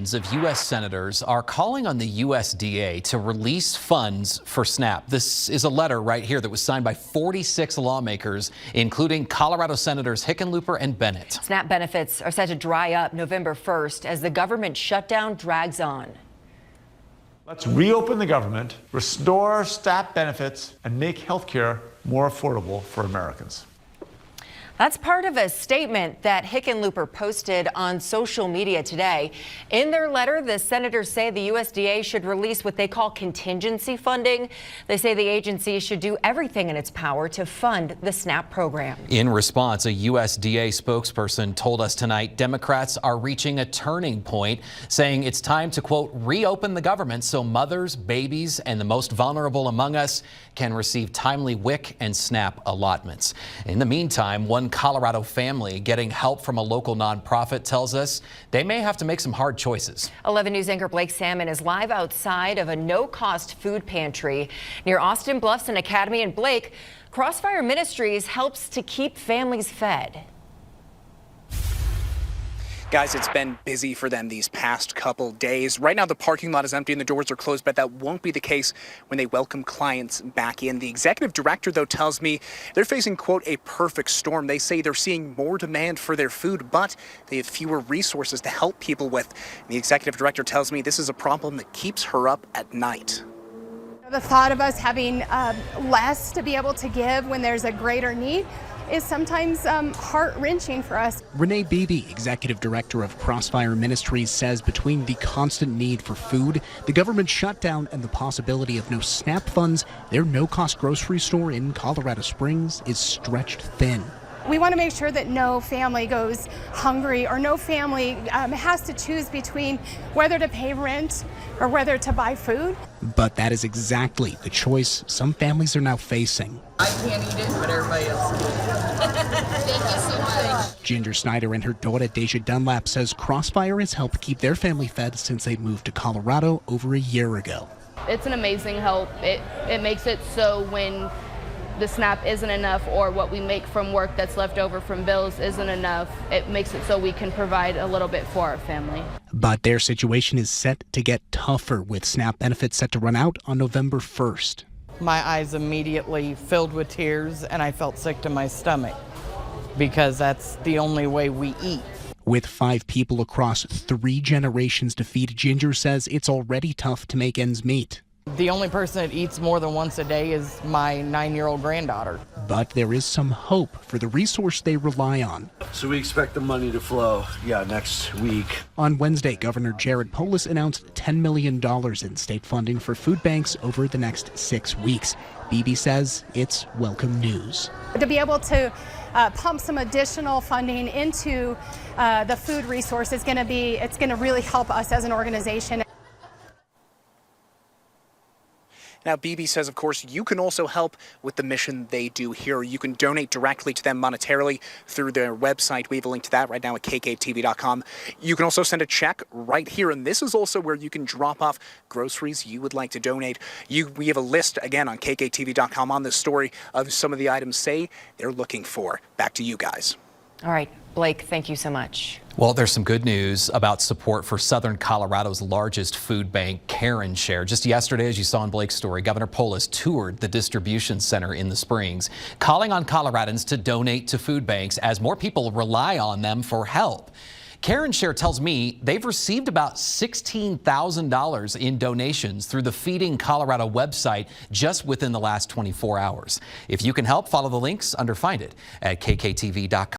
Of U.S. senators are calling on the USDA to release funds for SNAP. This is a letter right here that was signed by 46 lawmakers, including Colorado Senators Hickenlooper and Bennett. SNAP benefits are set to dry up November 1st as the government shutdown drags on. Let's reopen the government, restore SNAP benefits, and make health care more affordable for Americans. That's part of a statement that Hickenlooper posted on social media today. In their letter, the senators say the USDA should release what they call contingency funding. They say the agency should do everything in its power to fund the SNAP program. In response, a USDA spokesperson told us tonight Democrats are reaching a turning point, saying it's time to, quote, reopen the government so mothers, babies, and the most vulnerable among us can receive timely WIC and SNAP allotments. In the meantime, one Colorado family getting help from a local nonprofit tells us they may have to make some hard choices. 11 News anchor Blake Salmon is live outside of a no-cost food pantry near Austin Bluffs and Academy. And Blake, Crossfire Ministries helps to keep families fed. Guys, it's been busy for them these past couple days. Right now, the parking lot is empty and the doors are closed, but that won't be the case when they welcome clients back in. The executive director, though, tells me they're facing, quote, a perfect storm. They say they're seeing more demand for their food, but they have fewer resources to help people with. The executive director tells me this is a problem that keeps her up at night. The thought of us having less to be able to give when there's a greater need is sometimes heart-wrenching for us. Renee Beebe, executive director of Crossfire Ministries, says between the constant need for food, the government shutdown, and the possibility of no SNAP funds, their no-cost grocery store in Colorado Springs is stretched thin. We want to make sure that no family goes hungry or no family has to choose between whether to pay rent or whether to buy food. But that is exactly the choice some families are now facing. I can't eat it, but everybody else can. Thank you so much. Ginger Snyder and her daughter Deja Dunlap says Crossfire has helped keep their family fed since they moved to Colorado over a year ago. It's an amazing help. It makes it so when the SNAP isn't enough or what we make from work that's left over from bills isn't enough, it makes it so we can provide a little bit for our family. But their situation is set to get tougher with SNAP benefits set to run out on November 1st. My eyes immediately filled with tears and I felt sick to my stomach because that's the only way we eat. With 5 people across 3 generations to feed, Ginger says it's already tough to make ends meet. The only person that eats more than once a day is my 9-year-old granddaughter. But there is some hope for the resource they rely on. So we expect the money to flow, next week. On Wednesday, Governor Jared Polis announced $10 million in state funding for food banks over the next 6 weeks. Beebe says it's welcome news. To be able to pump some additional funding into the food resource is going to really help us as an organization. Now, Beebe says, of course, you can also help with the mission they do here. You can donate directly to them monetarily through their website. We have a link to that right now at kktv.com. You can also send a check right here, and this is also where you can drop off groceries you would like to donate. We have a list, again, on kktv.com on this story of some of the items say they're looking for. Back to you guys. All right, Blake, thank you so much. Well, there's some good news about support for Southern Colorado's largest food bank, Karen Share. Just yesterday, as you saw in Blake's story, Governor Polis toured the distribution center in the Springs, calling on Coloradans to donate to food banks as more people rely on them for help. Karen Share tells me they've received about $16,000 in donations through the Feeding Colorado website just within the last 24 hours. If you can help, follow the links under Find It at kktv.com.